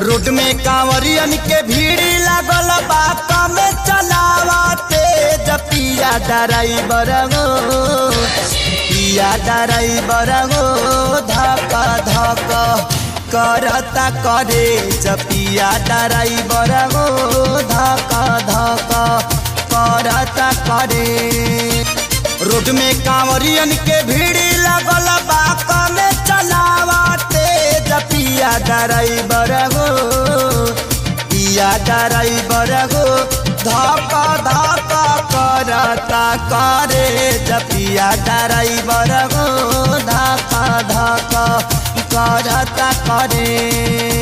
Road में कांवरियन के भीड़ लागल बा कमे चलावते पिया ड्राइवर गो पिया ड्राइवर गो धक धक करता करे पिया ड्राइवर गो धक धक करता करे। रोड में कांवरियन के भीड़ लागल बा कमे चलावते पिया ड्राइवर गो पिया ड्राइवर गो धक धक करता करे पिया ड्राइवर गो धक धक करता करे।